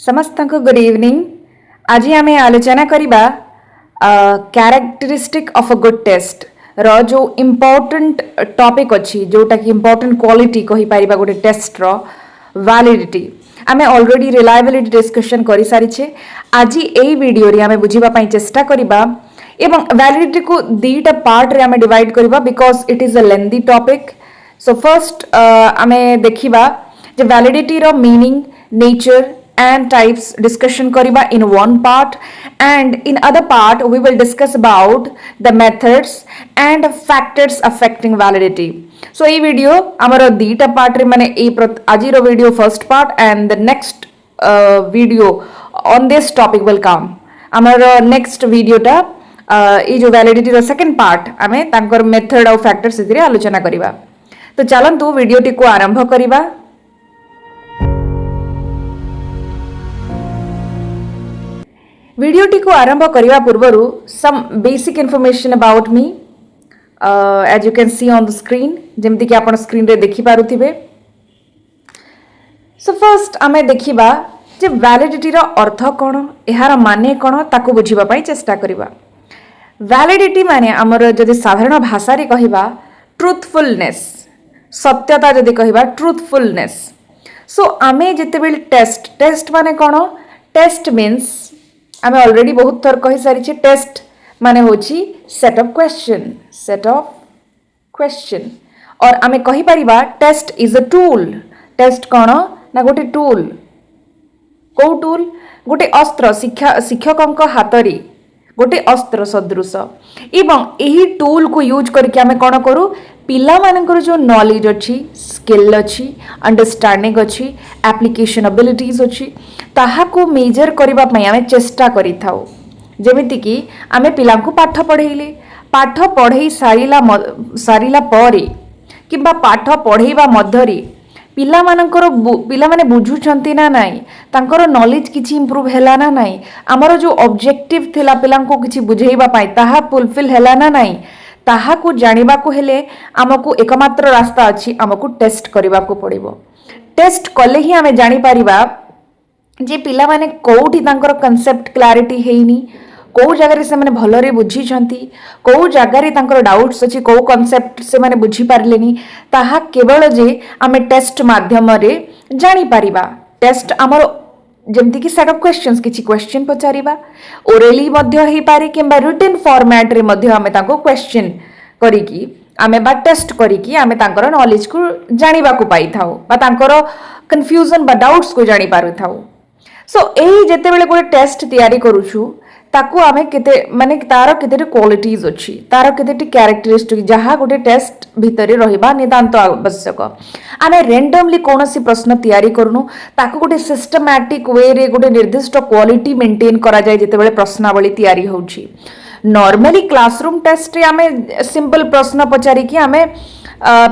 समस्त good evening. आज आम आलोचना करवा characteristic of a good test रो जो इम्पोर्टेंट टॉपिक अच्छी जोटा कि इम्पोर्टेंट क्वालिटी कहि पारिबा गोटे टेस्ट रो वैलिडिटी आमे ऑलरेडी रिलायबिलिटी डिस्कशन करि सारिछे। आज एई वीडियो रे आमे बुझिबा पई चेष्टा करबा एवं वैलिडिटी को दीटा पार्ट रे आमे डिवाइड करबा because it is a lengthy topic. So first आमे देखिबा जे वैलिडिटी रो meaning nature and types discussion kariba in one part, and in other part we will discuss about the methods and factors affecting validity. So ei video amaro dita part re mane ei aji ro video first part and the next video on this topic will come. Amaro next video ta ei jo validity ro second part ame tankor method au factors ithire alochana kariba. तो चलंतु video T को आरंभ करिबा। Video T को आरंभ करने पूर्व some basic information about me as you can see on the screen जमती कि आप स्क्रीन रे देखि पारुथिबे। सो फर्स्ट आमे देखिबा जे वैलिडिटी रो अर्थ कोन एहार माने कोन ताको बुझिबा पई चेष्टा करिबा। वैलिडिटी माने हमर जदि साधारण भाषा रे कहिबा ट्रुथफुलनेस सत्यता जदि कहिबा ट्रुथफुलनेस। सो आमे जेते बेल टेस्ट माने कोन टेस्ट मीन्स आमे ऑलरेडी बहुत थर कहि सारी छे टेस्ट माने होची सेट ऑफ क्वेश्चन और आमे कहि परिबा test is a tool. Test कोन ना गोटे टूल को टूल गोटे अस्त्र शिक्षकक हातरी गोटे अस्त्र सदृश एवं एही टूल को यूज करके आमे कोन करू पिला मानकर जो नॉलेज अच्छी स्किल अच्छी अंडरस्टैंडिंग अच्छी एप्लिकेशन एबिलिटीज अच्छी ताहा को मेजर करबा पई आमे चेष्टा करि थाउ। जेमिति कि आमे पिला को पाठ पढ़ै सारिला परे किबा पाठ पढ़ैबा मध्यरी पिला माने बुझुछंती ना नाही तांकर नॉलेज किछि इंप्रूव हैला ना नाही हमर जो ऑब्जेक्टिव थिला पिला को किछि बुझैबा पई ताहा फुलफिल हैला ना नाही ताहा को जानिबा को हेले हमकु एकमात्र रास्ता अछि हमकु टेस्ट करबा को पड़िबो। टेस्ट कले ही हमें जानि पारिबा जे पिला माने कोठी तांकर कांसेप्ट क्लैरिटी हेइनी को जगह रे से माने भलरे बुझी छंती को जगह रे तांकर डाउट्स अछि को कांसेप्ट से माने बुझी पारलेनी ताहा केवल जे हमें टेस्ट माध्यम रे जानि पारिबा। टेस्ट हमर जेमती कि सेट ऑफ क्वेश्चंस किछि क्वेश्चन पचारिबा ओरली मध्य हेइ पारे किबा रिटन फॉर्मेट रे मध्य हमें ताको क्वेश्चन करिकी आमे बा टेस्ट करिकी आमे तांकर नॉलेज को जानिबा को पाई थाउ बा तांकर कंफ्यूजन बा डाउट्स को जानि पारु थाउ। सो एही जेते बेले कोइ टेस्ट तयारी करूछु ताको आमे केते माने तार केते क्वालिटीज अछि तार केते कैरेक्टरिस्टिक जहा गोटे टेस्ट भितरे रहिबा नितांत आवश्यक। आमे रैंडमली कोनोसी प्रश्न तयारी करनु ताको गोटे सिस्टमैटिक वे रे गोटे निर्दिष्ट क्वालिटी मेंटेन करा जाय जेते बेले प्रश्नावली तयारी होउछि। नॉर्मली क्लासरूम टेस्ट रे आमे सिंपल प्रश्न पचारी कि आमे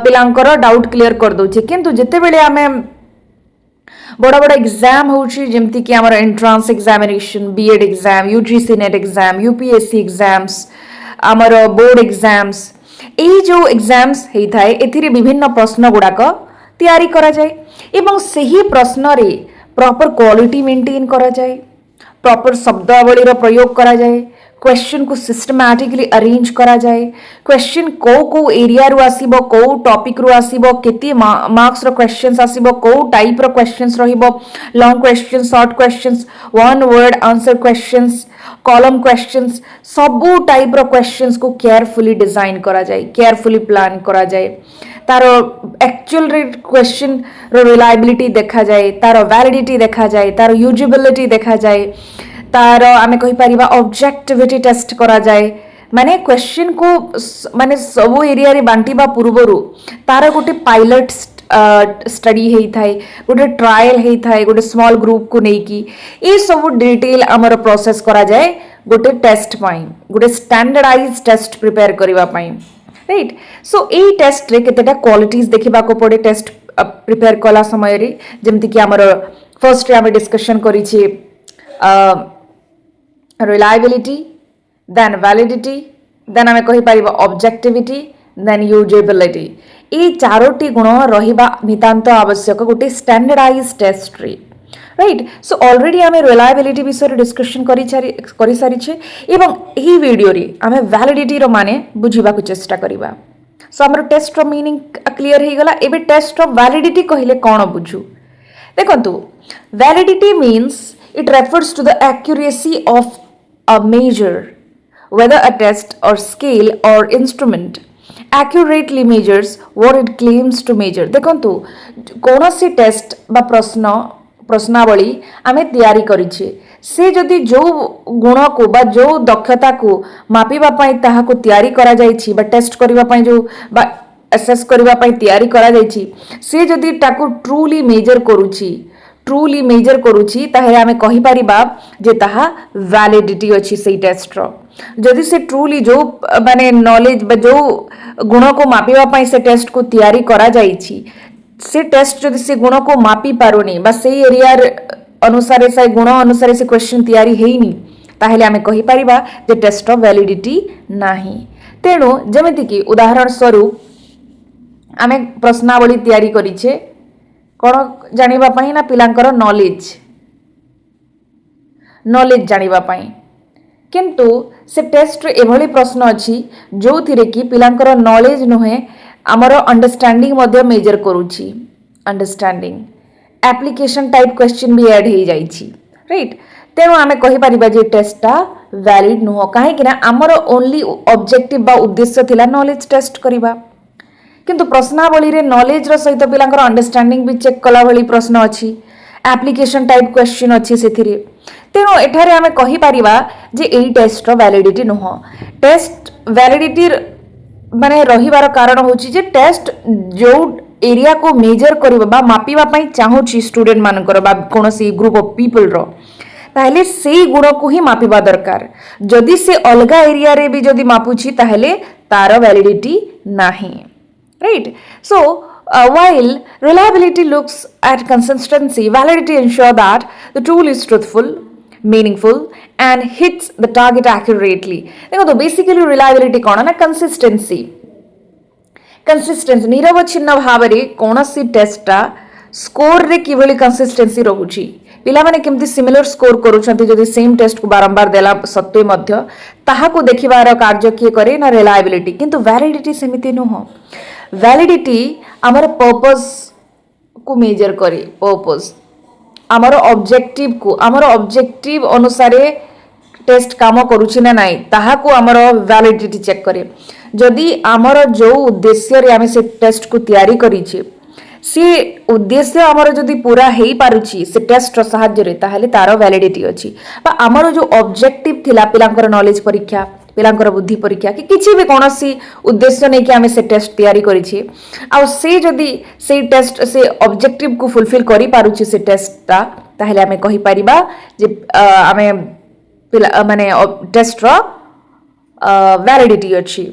पिलांकर डाउट क्लियर कर दोछि किंतु जेते बेले आमे बड़ा बड़ा एग्जाम होउछि जेमति कि हमर entrance examination BEd exam UGC NET exam UPSC exams हमर बोर्ड एग्जाम्स एही जो एग्जाम्स हेइ थाए एथिरे विभिन्न प्रश्न गुडाक तयारी करा जाय एवं सही प्रश्न रे प्रॉपर क्वालिटी मेंटेन करा जाय प्रॉपर शब्दावली रो प्रयोग करा जाय क्वेश्चन को सिस्टमैटिकली अरेंज करा जाए क्वेश्चन को एरिया रु आसीबो को टॉपिक रु आसीबो केते मार्क्स रो क्वेश्चंस आसीबो को टाइप रो क्वेश्चंस रहिबो long question short questions one word answer questions column questions सबु टाइप रो क्वेश्चंस को केयरफुली डिजाइन करा जाए केयरफुली प्लान करा जाए तारो एक्चुअल क्वेश्चन रो रिलायबिलिटी देखा जाए तारो वैलिडिटी देखा जाए तारो यूजेबिलिटी देखा जाए तार आमे कहि परिबा ऑब्जेक्टिविटी टेस्ट करा जाए माने क्वेश्चन को माने सब एरिया रे बांटीबा पूर्वरु तार गोटे पायलट स्टडी हेइ थाए गोटे ट्रायल हेइ थाए गोटे स्मॉल ग्रुप को नै की ए सब डिटेल हमर प्रोसेस करा जाए गोटे टेस्ट पई गोटे स्टैंडर्डाइज टेस्ट प्रिपेयर करबा पई राइट। सो ए टेस्ट रे केतेटा क्वालिटीज देखिबा को पड़े टेस्ट प्रिपेयर कला समय रे जेमति कि हमर फर्स्ट रे हमें डिस्कशन करी छी reliability then validity then आमे कहि परिबा objectivity then usability ए चारोटी गुण रहिबा नितांत आवश्यक गोटे स्टैंडर्डाइज टेस्ट रे राइट सो ऑलरेडी आम रिलायबिलिटी विषय डिस्कशन कर सारी एवं यही वीडियो रे आम वैलिडिटी माने बुझा चेष्टा करवा सो आम टेस्ट मीनिंग क्लीयर हो गला एबे टेस्ट वैलिडिटी कहले कौन बुझू देखंतु validity means it refers to the accuracy of a measure whether a test or scale or instrument accurately measures what it claims to measure देखंतु कौन सी टेस्ट बा प्रश्नावली आमे तैयारी करिछे से जदि जो गुण को बा जो दक्षता को मापिबा पई ताहा को तैयारी करा जायछि बा टेस्ट करबा पई जो बा असेस करबा पई तैयारी करा जायछि से जदि ताको ट्रूली मेजर करूछि ताहे आमे कहि परिबा जे ताहा वैलिडिटी अछि सेही टेस्ट रो जदि से ट्रूली जो माने नॉलेज बा जो गुण को मापिबा पई से टेस्ट को तैयारी करा जायछि से टेस्ट जदि से गुण को मापी पारुनी बा से एरिया अनुसार से गुण अनुसार से क्वेश्चन तैयारी हेइनी ताहेले आमे कहि परिबा जे टेस्ट ऑफ वैलिडिटी नाही तेणु जेमिति कि उदाहरण स्वरूप आमे प्रश्नावली तैयारी करिछे कौन जानिबा पई ना पिलांकर नॉलेज जानिबा पई किंतु से टेस्ट एभली प्रश्न अछि जो थिरे कि पिलांकर नॉलेज नुहे आमर अंडरस्टैंडिंग मध्ये मेजर करूची अंडरस्टैंडिंग एप्लीकेशन टाइप क्वेश्चन भी ऐड हो जाइछि राइट तेणु आमे कहि परिबा जे टेस्टटा वैलिड नुह काहे कि ना आमर ओनली ऑब्जेक्टिव बा उद्देश्य थिला नॉलेज टेस्ट करिबा किंतु प्रश्नावली रे नॉलेज रो सहित पिलांकर अंडरस्टैंडिंग भी चेक कला भली प्रश्न अछि एप्लीकेशन टाइप क्वेश्चन अछि सेथिरे तेणु एठारे आमे कहि परिबा जे एई टेस्ट रो वैलिडिटी नुह टेस्ट वैलिडिटी माने रहिबार कारण होछि जे टेस्ट जो एरिया को मेजर करबा बा मापिबा पई चाहूछि स्टूडेंट मानकर बा कोनोसी ग्रुप ऑफ पीपल रो ताहले सेई गुण को ही मापिबा दरकार जदि से अलगा एरिया रे भी जदि मापुछि ताहले तार वैलिडिटी नाही right so while reliability looks at consistency validity ensure that the tool is truthful meaningful and hits the target accurately देखो तो basically reliability कौन ना consistency निरवच्छिन्न भाव रे कौनसी टेस्टा स्कोर रे किभली कंसिस्टेंसी रहुची पिला माने केमती सिमिलर स्कोर करूछंती जदि सेम टेस्ट को बारंबार देला सत्वे मध्य ताहा को देखिबार कार्य किए करे ना रिलायबिलिटी किंतु वैलिडिटी सेमिति नुह वैलिडिटी आमर पर्पस को मेजर करे पर्पस आमर ऑब्जेक्टिव अनुसारे टेस्ट काम करूछि ना नाही ताहा को आमर वैलिडिटी चेक करे जदि आमर जो उद्देश्य रे आमे से टेस्ट को तैयारी करिछि से उद्देश्य आमर जदि पूरा हेई पारुछि से टेस्ट रो सहाय्य रे ताहाले तारो वैलिडिटी अछि बा आमर जो ऑब्जेक्टिव थिला पिलांकर नॉलेज परीक्षा पिलांकर बुद्धि परीक्षा कि किछि भी कोनोसी उद्देश्य नै कि आमे से टेस्ट तैयारी करिछि आ से जदि से टेस्ट से ऑब्जेक्टिव को फुलफिल करि पारुछि से टेस्टटा ताहाले आमे कहि परिबा जे आमे माने टेस्ट रो वैलिडिटी अछि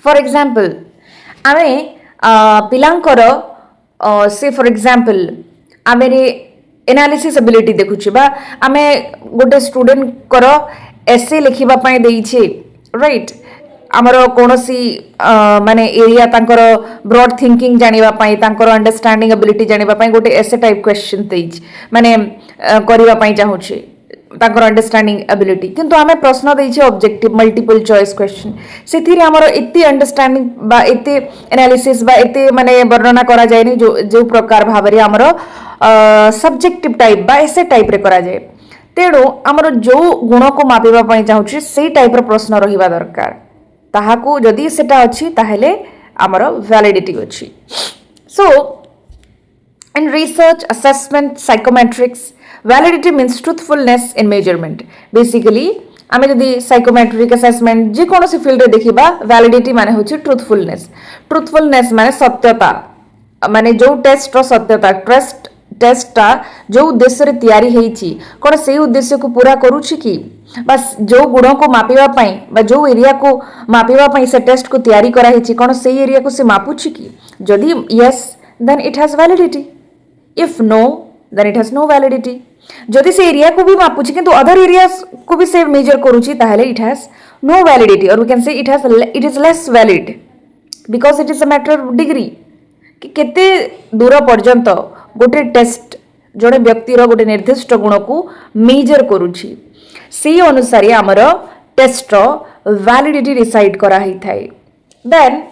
फॉर एग्जांपल आमे पिलांकर से फॉर एग्जांपल आमे रे एनालिसिस एबिलिटी देखुछि बा आमे गोटे स्टूडेंट करो एसे लिखिबा पई देइछे राइट आमर कोनोसी माने एरिया तांकर ब्रॉड थिंकिंग जानिबा पई तांकर अंडरस्टैंडिंग एबिलिटी जानिबा पई गोटे एसे टाइप क्वेश्चन देइछ माने करिबा पई चाहूछि तांकर अंडरस्टैंडिंग एबिलिटी किंतु आमे प्रश्न देइछे ऑब्जेक्टिव मल्टीपल चॉइस क्वेश्चन सेथिरे हमर एते अंडरस्टैंडिंग बा एते एनालिसिस बा एते माने वर्णना करा जायनी जो प्रकार भाबरे हमर सब्जेक्टिव टाइप बा एसे टाइप रे करा जाय तेणु आमर जो गुण को मापिबा पई चाहूछि सेही टाइप रो प्रश्न रहिबा दरकार ताहाकू जदि सेटा अछि ताहेले आमर वैलिडिटी अछि so in research assessment psychometrics validity means truthfulness in measurement basically आमे जदि साइकोमेट्रिक असेसमेंट जे कोनोसी फील्ड रे देखिबा वैलिडिटी माने होछि ट्रुथफुलनेस माने सत्यता माने जो टेस्ट रो सत्यता टेस्टा जो उद्देश्य रे तैयारी हेइची कोन से उद्देश्य को पूरा करूछि कि बस जो गुण को मापिबा पई बा जो एरिया को मापिबा पई से टेस्ट को तैयारी करा हेइची कोन से एरिया को से मापुछि कि जदि yes then it has validity if no then it has no validity जदि से एरिया को भी मापुछि किंतु अदर एरियाज को भी से मेजर करूछि ताहेले इट हैज नो वैलिडिटी और we can say it is less valid because it is a matter of degree कि केते दूर पर्यंत गोटे टेस्ट जड़े व्यक्तिर गोटे निर्दिष्ट गुण को मेजर करुछि से अनुसार आमर टेस्ट वैलिडिटी डिसाइड करा ही थाए then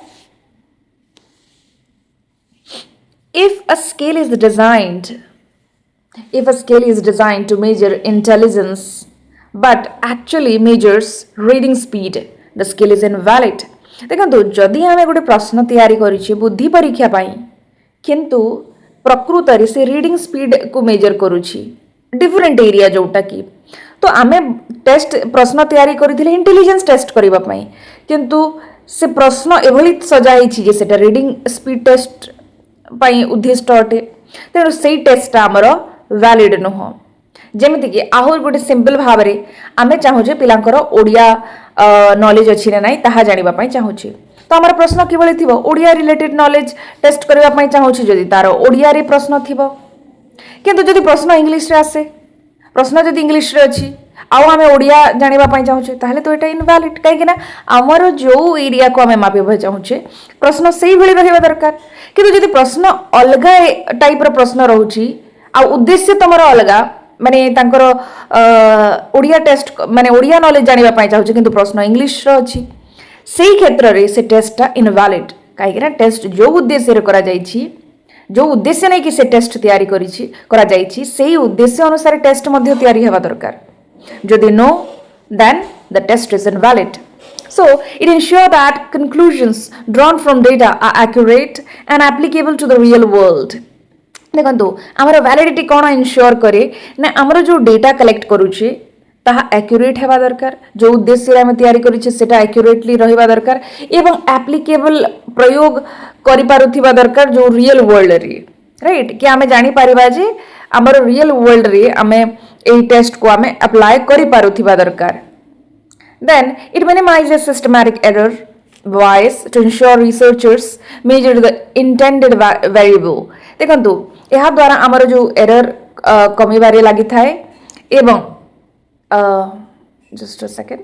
if a scale is designed to measure intelligence but actually measures reading speed the scale is invalid देखंतु जदि आमे गोटे प्रश्न तैयारी करिछि बुद्धि परीक्षा पाई किंतु प्रकृत रे से रीडिंग स्पीड को मेजर करुछि डिफरेंट एरिया जोटा की तो आमे टेस्ट प्रश्न तैयारी करथिले इंटेलिजेंस टेस्ट करबा पाई किंतु से प्रश्न एभली सजाई छि जे सेटा रीडिंग स्पीड टेस्ट पाई उद्दिष्ट अटे तेणु से टेस्ट आमर वैलिड नुह जमीती कि आहर गोटे सिंपल भाव में आम चाहूजे पिलांकर ओडिया नॉलेज अच्छी ना ना ताहा जानिबा पाई चाहूचे तो आमर प्रश्न किभली थिबो ओडिया रिलेटेड नॉलेज टेस्ट करबा पाई चाहूचे जदि तार ओडिया रे प्रश्न थिबो किंतु जदि प्रश्न इंग्लिश रे आसे प्रश्न जदि इंग्लिश रे अछि आउ आमे ओडिया जानिबा पाई चाहूचे ताहले तो एटा इनवैलिड काहे ना आमर जो एरिया को आमे मापिबा चाहूचे प्रश्न सेही भली रहबा दरकार किंतु जदि प्रश्न अलग टाइप रो प्रश्न रहउची आ उद्देश्य तमर अलग माने तांकर ओडिया टेस्ट माने ओडिया नॉलेज जानिबा पाई चाहूचे किंतु प्रश्न इंग्लिश रो अछि सेही क्षेत्र रे से टेस्टटा इनवैलिड काहे ना टेस्ट जो उद्देश्य रे करा जाईची जो उद्देश्य नै कि से टेस्ट तैयारी करिछि करा जाईछि सेही उद्देश्य अनुसार टेस्ट मध्ये तैयारी हेबा दरकार जदि no then the test is invalid so it ensures that conclusions drawn from data are accurate and applicable to the real world देखंतु हमर वैलिडिटी कोन इंश्योर करे ना हमर जो डेटा कलेक्ट करूचे ताहा एक्यूरेट हेबा दरकार जो उद्देश्य रे हम तैयारी करिछे सेटा एक्यूरेटली रहिबा दरकार एवं एप्लीकेबल प्रयोग करि पारुथिबा दरकार जो रियल वर्ल्ड रे राइट कि हमें जानि पारिबा जे हमर रियल वर्ल्ड रे हमें ए टेस्ट को हमें अप्लाई करि पारुथिबा दरकार then it minimizes systematic error bias to ensure researchers measure the intended variable देखंतु एहा द्वारा हमर जो एरर कमी बारे लागि थाए एवं just a second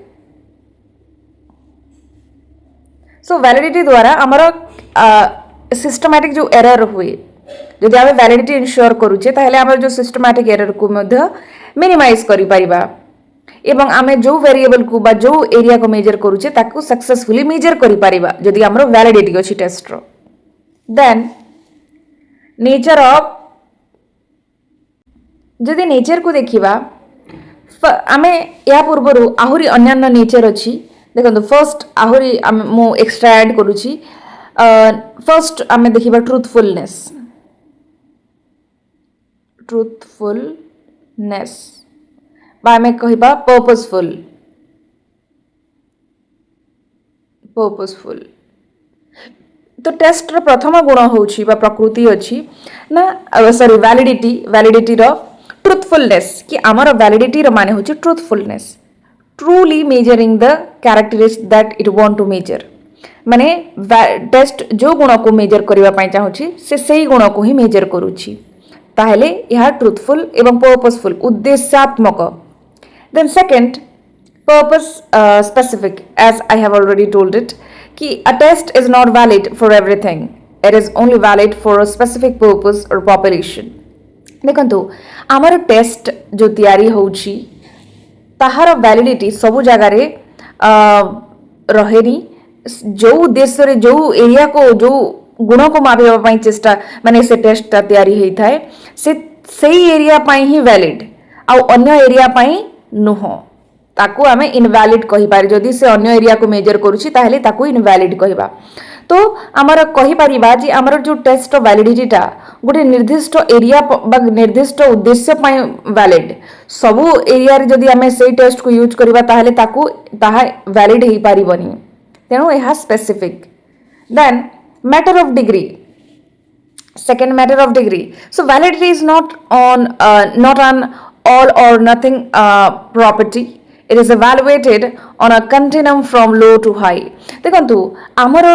so validity द्वारा हमर सिस्टमैटिक जो एरर हुए जदि आमे वैलिडिटी इंश्योर करूचे ताहले हमर जो सिस्टमैटिक एरर को मध्य मिनिमाइज करि परिबा एवं आमे जो वेरिएबल को बा जो एरिया को मेजर करूचे ताकू सक्सेसफुली मेजर करि परिबा जदि हमर वैलिडिटी अछि टेस्ट रो देन नेचर ऑफ जदि नेचर को देखिबा आमे या पूर्वरु आहुरी अन्यान्य नेचर अछि देखंतु फर्स्ट आहुरी मो एक्स्ट्रा ऐड करूची फर्स्ट आमे देखिबा ट्रूथफुलनेस बा आमे कहिबा पर्पसफुल तो टेस्ट रो प्रथम गुण होउची बा प्रकृति अछि ना सॉरी वैलिडिटी रो ट्रूथफुलनेस कि आमर वैलिडिटी रो माने होची truthfulness truly measuring the characteristics that it want to measure माने टेस्ट जो गुण को मेजर करबा पाई चाहूची से सही गुण को ही मेजर करूची ताहले यह ट्रूथफुल एवं पर्पसफुल उद्देश्यात्मक then second purpose specific as I have already told it कि a test is not valid for everything it is only valid for a specific purpose or population देखंतु आमर टेस्ट जो तैयारी होउची ताहार वैलिडिटी सब जगह रे रहेनी जो उद्देश्य रे जो एरिया को जो गुण को मापिबा पई चेष्टा माने से टेस्ट तैयारी हेई थाए से सही एरिया पई ही वैलिड आ अन्य एरिया पई नुह ताकू आमे इनवैलिड कहि पारि जदि से अन्य एरिया को मेजर करूची ताहले ताकू इनवैलिड कहिबा तो आमर कहि परिबा जे आमर जो टेस्ट वैलिडिटीटा गोटे निर्दिष्ट एरिया बा निर्दिष्ट उद्देश्य पई वैलिड सबु एरिया रे जदि आमे सेही टेस्ट को यूज करबा ताहले ताकू ताहा वैलिड हेई पारिबनी तेनो एहा specific then matter of degree second matter of degree so validity is not an all or nothing property it is evaluated on a continuum from low to high देखंतु हमर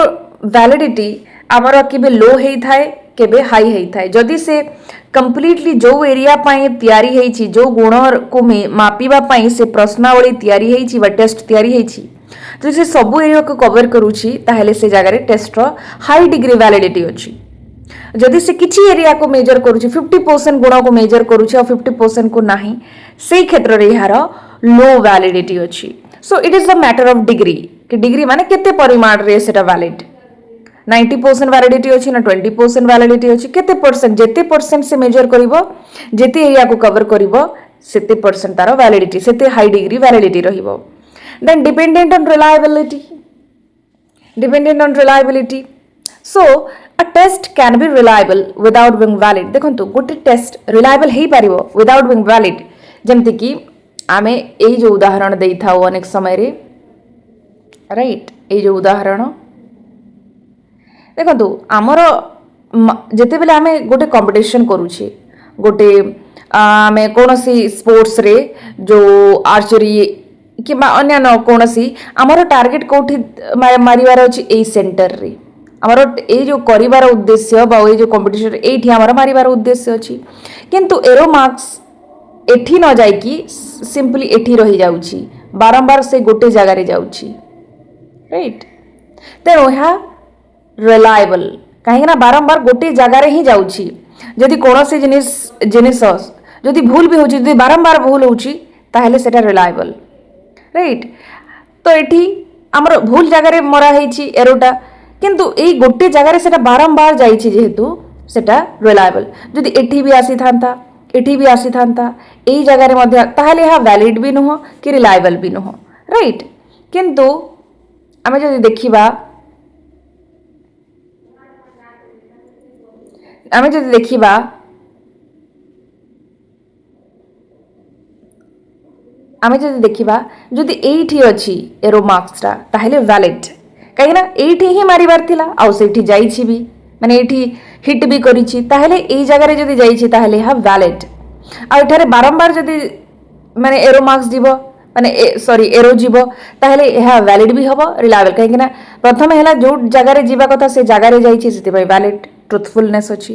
वैलिडिटी हमर केबे लो हेई थाए केबे हाई हेई थाए जदि से कंप्लीटली जो एरिया पई तैयारी हेई छी जो गुण को मापिबा पई से प्रश्नावली तैयारी हेई छी बा टेस्ट तैयारी हेई छी तो से सब एरिया को कवर करूची ताहले से जगह रे टेस्ट रो हाई डिग्री वैलिडिटी अछि जदि से किसी एरिया को मेजर करुच्ची 50% गुण को मेजर करुच्ची और 50% को नहीं से क्षेत्र में यार लो वैलिडिटी अच्छी so it is the matter of degree कि डिग्री माने केते परिमाण रे सेटा वैलिड 90% वैलिडिटी अच्छी ना 20% वैलिडिटी अच्छी केते परसेंट जेते परसेंट से मेजर करिवो जेते एरिया को कवर करिवो सेते परसेंट तार वैलिडिटी सेते हाई डिग्री वैलिडिटी रहिवो then dependent on reliability so a test can be reliable without being valid देखंतु गोटे टेस्ट रिलायबल हेई पारिबो without being valid जेमति कि आमे एई जो उदाहरण देई थाउ अनेक समय रे राइट एई जो उदाहरण देखंतु आमर जेते बेले आमे गोटे कंपटीशन करूछे गोटे आमे कोनोसी स्पोर्ट्स रे जो आर्चरी कि अन्य कोनोसी आमर टार्गेट कोठी मारिवार अछि एई सेंटर रे आमर ए जो करिवार उद्देश्य बा ए जो कंपटीशन एठी आमर मारिवार उद्देश्य अछि किंतु एरो मार्क्स एठी न जाय कि सिंपली एठी रही जाउछि बारंबार से गोटे जगह रे जाउछि राइट तेणु यह रिलायबल कहीं ना बारंबार गोटे जगह रे ही जाउछि जदि कोनोसी जिनिस जदि भूल भी होछि जदि बारंबार भूल होछि ताहेले सेटा रिलायबल राइट तो एठी आमर भूल जगह रे मरा हेछि एरोटा किंतु एई गोटे जगह सेटा बारंबार जाइछि जेहेतु सेटा रिलायबल जदि एठी भी आसी थांता एई जगह रे मध्य ताहाले यह वैलिड भी नुह कि रिलायबल भी नुह राइट किंतु आमे जदि देखिबा जदि एठी अछि एरो मार्क्सटा ताहाले वैलिड कहीं ना एठी ही मारिबार थिला आउ सेठी जाइछि भी माने एठी हिट भी करिछि ताहले एई जगह रे जदि जाइछि ताहले हा वैलिड आ एठारे बारंबार जदि माने एरो मार्क्स जीवो माने सॉरी एरो जीवो ताहले एहा वैलिड भी हबो रिलायबल कहीं ना प्रथम हैला जो जगह रे जीवा कथा से जगह रे जाइछि सेति भाई वैलिड ट्रुथफुलनेस अछि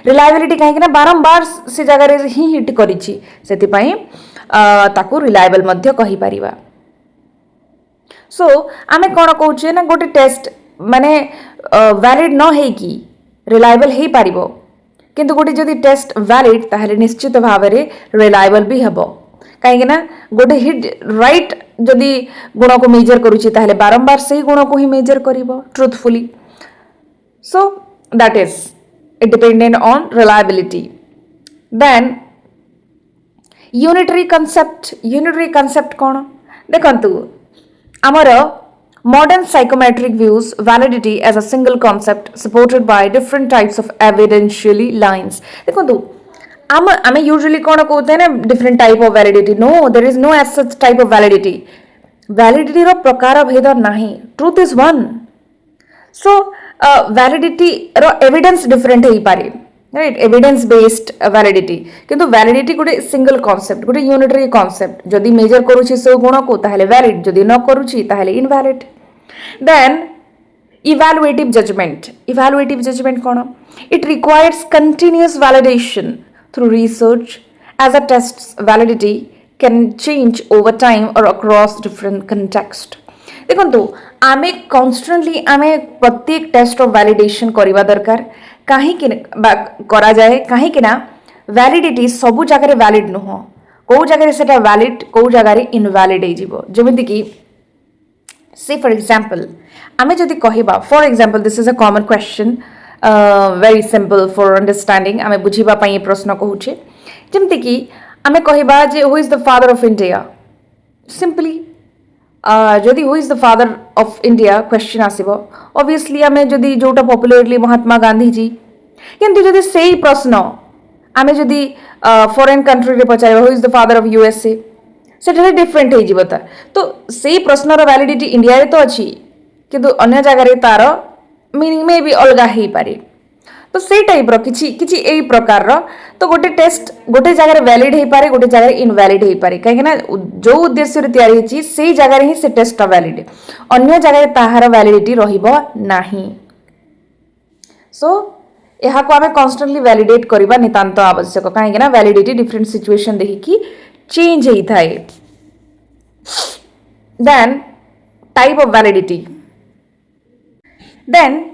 रिलायबिलिटी कहीं ना बारंबार से जगह रे ही हिट करिछि सेति भाई ताकू रिलायबल मध्य कहि परिबा सो आमे कौन कहूचे ना गोटे टेस्ट माने वैलिड न है कि रिलायबल हे पारिबो किंतु गोटे जदि टेस्ट वैलिड ताहले निश्चित भाव रे रिलायबल भी हबो काहे ना गोटे हिट राइट जदि गुण को मेजर करूची ताहले बारंबार सही गुण को ही मेजर करिवो truthfully so that is it dependent on reliability then unitary concept कौन देखंतु आमर modern psychometric views validity as a single concept supported by different types of evidentially lines देखो आम यूजुअली कौन कहते हैं ना different type of validity no there is no as such type of validity रो प्रकार भेद नहीं truth is one so validity रो एविडेंस डिफरेंट हो पारे राइट एविडेंस बेस्ड वैलिडिटी किंतु वैलिडिटी गोटे सिंगल कॉन्सेप्ट गोटे यूनिटरी कॉन्सेप्ट जदि मेजर करूची सो गुण को ताहले वैलिड जदि न करूची ताहले इनवैलिड देन इवैल्यूएटिव जजमेंट कौन it requires continuous validation through research as a test validity can change over time और अक्रॉस डिफरेंट कंटेक्स्ट देखो आमे कॉन्स्टेंटली आमे प्रत्येक टेस्ट ऑफ वैलिडेशन करवा दरकार कहीं करा जाए कहीं ना वैलिडिटी सबु जगह वैलिड नुह कौ जगह से वैलिड कौ जगह इनवैलिड जमीती कि से फॉर एग्जांपल आमे जदि कहबा for example this is a common question very simple for understanding आमे बुझीबा पई ये प्रश्न कहूचे जमीती कि आमे कहबा जे who is the father of India simply जदि who is the father of India question आसीबो ऑब्वियसली आमे जदि जोटा पॉपुलरली महात्मा गांधी जी किंतु जदि सेही प्रश्न आमे जदि फॉरेन कंट्री रे पचारबा who is the father of USA सेटा डिफरेंट हे जिवता तो सेही प्रश्नर वैलिडिटी इंडिया रे तो अछि किंतु अन्य जगह रे तार मीनिंग में भी अलगा हे पारे तो से टाइप रो किछि एई प्रकार रो तो गोटे टेस्ट गोटे जगह वैलिड हे पारे गोटे जगह इनवैलिड हे पारे काहे ना जो उद्देश्य रे तयारी हेछि सेही जगह रे ही से टेस्ट वैलिड अन्य जगह रे ताहार वैलिडिटी रहिबो नाही सो यहाँ को आमे कॉन्स्टेंटली वैलिडेट करबा नितांत आवश्यक काहे ना वैलिडिटी डिफरेंट सिचुएशन देखि कि चेंज हे थाए then type of validity then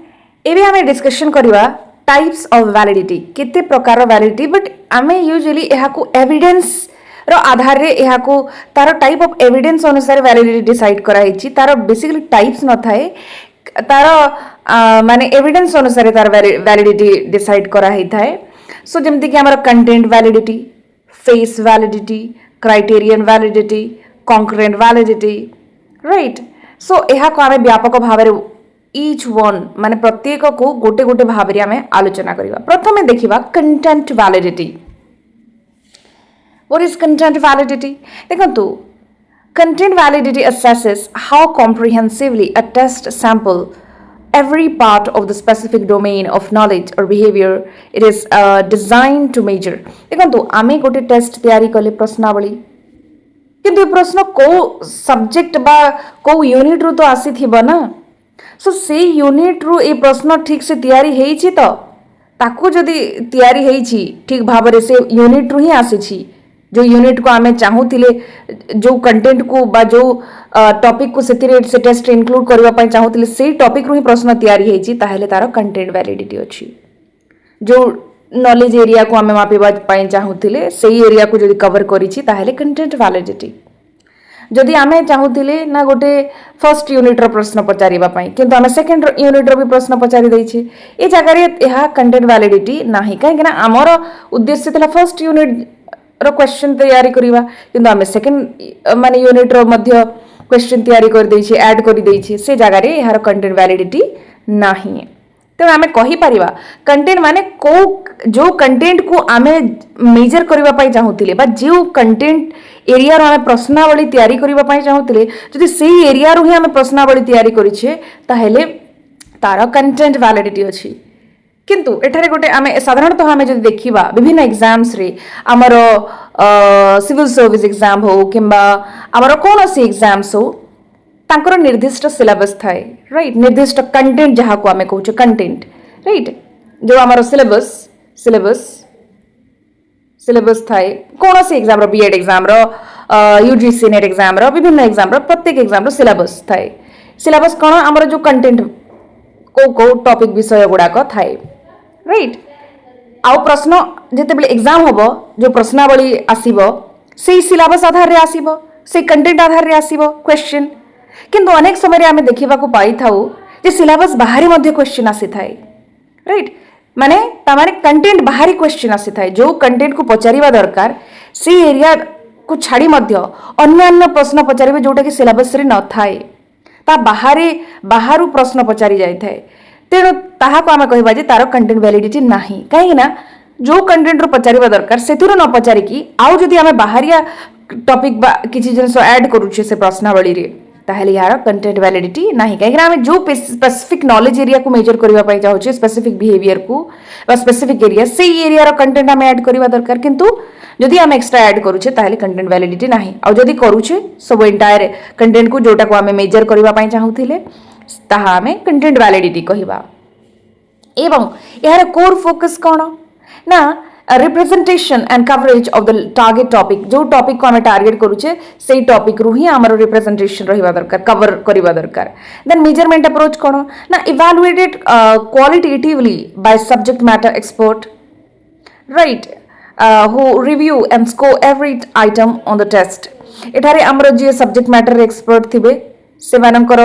एबे हमें डिस्कशन करबा टाइप्स ऑफ वैलिडिटी केते प्रकार वैलिडिटी बट आमे यूजुअली यहाँ को एविडेंस रो आधार रे यहाँ को तार टाइप ऑफ एविडेंस अनुसार वैलिडिटी डिसाइड कराई तार बेसिकली टाइप्स न थाए तार माने एविडेंस अनुसार तार वैलिडिटी डिसाइड कराई थाए सो जमती कि हमारा content validity face validity criterion validity concurrent validity right so यहाँ को आमे व्यापक भाव इच वन माने प्रत्येक को गोटे गोटे भाव रे आमे आलोचना करिवा प्रथमे देखिबा content validity What is content validity? देखो content validity assesses how comprehensively a test sample every part of the specific domain of knowledge or behavior it is designed to measure. देखो आमे गोटे टेस्ट तैयारी कले प्रश्नावली किंतु ये प्रश्न को सब्जेक्ट बा को यूनिट रु तो आसी थिबो ना सो से यूनिट रु ए प्रश्न ठीक से तैयारी हेछि तो ताकू जदी तैयारी हेछि ठीक भाबरे से यूनिट रु ही आसी जो यूनिट को आमे चाहूतिले जो कंटेंट को बा जो टॉपिक को से टेस्ट इनक्लूड करबा पय चाहूतिले से टॉपिक रु ही प्रश्न तैयारी हेछि ताहेले तार कंटेंट वैलिडिटी अछि जो नॉलेज एरिया को आमे मापिबा पय चाहूतिले सेही एरिया को जदी कवर करिछि ताहेले कंटेंट वैलिडिटी जदि आमे चाहूतिले ना गोटे फर्स्ट यूनिट रो प्रश्न पचारिबा पय किंतु आमे सेकंड यूनिट रो भी प्रश्न पचारि दैछि ए जगह रे यहा कंटेंट वैलिडिटी नाही काहे कि ना हमर उद्देश्य थला फर्स्ट यूनिट रो क्वेश्चन तैयारी करिवा किंतु आमे सेकंड माने यूनिट रो मध्य क्वेश्चन तैयारी कर दैछि ऐड कर दैछि से जगह रे यार कंटेंट वैलिडिटी नाही तो आमे कहि परिवा कंटेंट माने को जो कंटेंट को आमे मेजर करबा पय चाहूतिले बा जो कंटेंट एरिया रो आमे प्रश्नावली तैयारी करबा पय चाहूतिले जदि सेही एरिया रो ही आमे प्रश्नावली तैयारी करिछे ताहेले तार कंटेंट वैलिडिटी अछि किंतु एठारे गोटे आमे साधारणतः आमे जदि देखिबा विभिन्न एग्जाम्स रे हमर सिविल सर्विस एग्जाम हो किंबा हमर कोनोसी एग्जाम्स हो तांकर निर्दिष्ट सिलेबस थाए राइट निर्दिष्ट कंटेंट जहा को आमे कहूछ कंटेंट राइट जो हमर सिलेबस थाए कोनोसी एग्जाम रो बीएड एग्जाम रो यूजीसी नेट एग्जाम रो विभिन्न एग्जाम रो प्रत्येक एग्जाम रो सिलेबस थाए सिलेबस कोन हमर जो कंटेंट को टॉपिक विषय गुड़ाक थाए राइट आउ प्रश्न जेते बेले एग्जाम होबो जो प्रश्नावली आसीबो सेही सिलेबस आधार रे आसीबो से कंटेंट आधार रे आसीबो क्वेश्चन किंतु अनेक समय रे आमे देखिबा को पाई थाउ जे सिलेबस बाहरी मध्य क्वेश्चन आसी थाए राइट माने तमारे कंटेंट बाहरी क्वेश्चन आसी थाए जो कंटेंट को पचारिबा दरकार से एरिया को छाड़ी मध्य अन्य प्रश्न पचारिबे जोटा कि सिलेबस रे न थाए ता बाहरु प्रश्न पचारि जाय थाए तेणु ताहा को आमे कहबा जे तार कंटेंट वैलिडिटी नाही काहे ना जो कंटेंट रो पचारिबा दरकार सेथुरो न पचारि की आउ जदि आमे बाहरिया टॉपिक बा किछि जिंस ऐड करूछे से प्रश्नावली रे ताहेले यार कंटेंट वैलिडिटी नाही काहे ना आमे जो स्पेसिफिक नॉलेज एरिया को मेजर करबा पय चाहूछे स्पेसिफिक बिहेवियर को बा स्पेसिफिक एरिया से एरिया रो कंटेंट आमे ऐड करबा दरकार किंतु जदि आमे एक्स्ट्रा ऐड करूछे ताहेले कंटेंट वैलिडिटी नाही आ जदि करूछे सब एंटायर कंटेंट को जोटा को आमे मेजर करबा पय चाहूथिले ताहा आमे कंटेंट वैलिडिटी कहिबा एवं यार कोर फोकस कोन ना representation and coverage of the target topic जो टॉपिक को आमे टारगेट करूछे सेही टॉपिक रु ही हमर रिप्रेजेंटेशन रहिबा दरकार कवर करबा दरकार देन मेजरमेंट अप्रोच कोन ना evaluated qualitatively by subject matter expert right who review and score every item on the test एठारे हमर जे सब्जेक्ट मैटर एक्सपर्ट थिबे से मानकर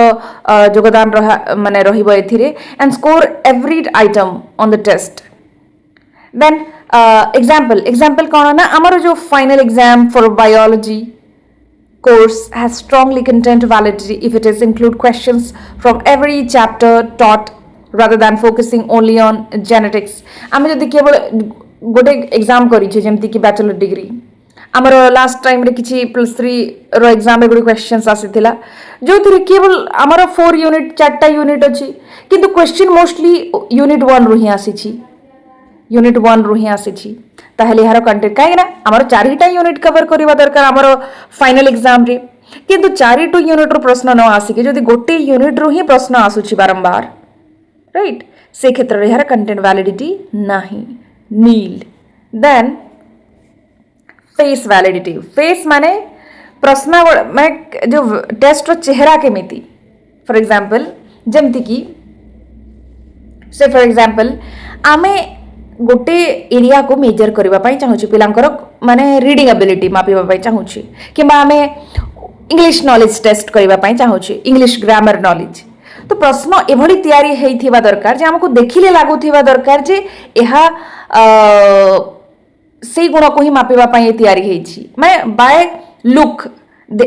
योगदान माने रहिबो एथिरे and score every item on the test then example कोन ना हमर जो final exam for biology course has strongly content validity if it is include questions from every chapter taught rather than focusing only on genetics आमे जदि केवल गोटे exam करिछे जेमति कि bachelor degree हमर लास्ट टाइम रे किछि +3 रो एग्जाम रे गोटे क्वेश्चंस आसीथिला जो थिरे केवल हमर 4 यूनिट 4टा यूनिट अछि किंतु क्वेश्चन मोस्टली यूनिट 1 रो ही आसीछि ताहेले यार कंटेंट काहे ना हमर 4टा यूनिट कवर करबा दरकार हमर फाइनल एग्जाम रे किंतु 4 यूनिट रो प्रश्न न आसी कि जदि गोटे यूनिट रो ही प्रश्न आसुछि बारंबार राइट से क्षेत्र रे यार कंटेंट वैलिडिटी नाही नील देन फेस वैलिडिटी फेस माने प्रश्न माने जो टेस्ट रो चेहरा केमिति फॉर एग्जांपल जेमति की से फॉर एग्जांपल आमे गोटे एरिया को मेजर करने चाहूँ पिलांकर माने रीडिंग एबिलिटी मापिबा चाहूँ कि आमे इंग्लिश नॉलेज टेस्ट करने चाहूँ इंग्लिश ग्रामर नॉलेज तो प्रश्न एभली तैयारी होइथिबा दरकार जे हमको देखिले लागुथिबा दरकार जे एहा से गुण को ही मापिबा पई तैयारी हेछि माने बाय लुक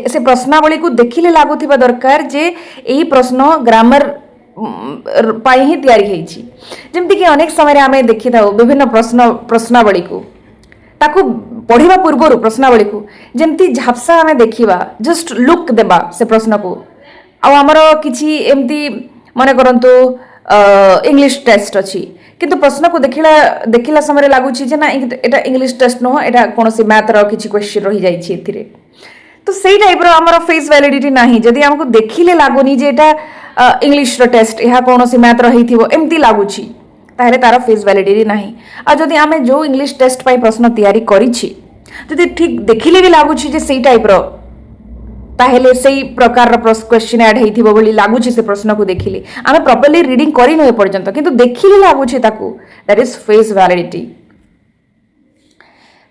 से प्रश्नावली को देखिले लागुथिबा दरकार जे एही प्रश्न ग्रामर पाई ही तैयारी हेछि जेमति कि अनेक समय आमे देखि थाउ विभिन्न प्रश्नावली को ताकू पढ़िबा पूर्व प्रश्नावली को जेमति झापसा आमे देखिबा जस्ट लुक देबा से प्रश्न को आमर किसी एमती मन करंतु इंग्लिश टेस्ट अच्छी किंतु प्रश्न को देखिला समय लगुच ना एटा इंग्लिश टेस्ट नुह एटा कौन मैथ किसी क्वेश्चन रही जाइए तो सही टाइप आमर फेस वैलिडिटी नहीं जदि आमको देखिले लगुनि जे एटा इंग्लिश टेस्ट यह कौन मैथ रही एमती लगुच ताहले तार फेस वैलिडिटी नहीं आ जदि आमे जो इंग्लिश टेस्ट पाई प्रश्न तैयारी करिछि जदि ठीक देखिले भी लगुच जे सही टाइप ताहेले सही प्रकार क्वेश्चन ऐड हेइथिबो बोली लागुछि से प्रश्न को देखिले आमे प्रॉपर्ली रीडिंग करि न पर्यंत किंतु देखिले लागुछि ताकू that is face validity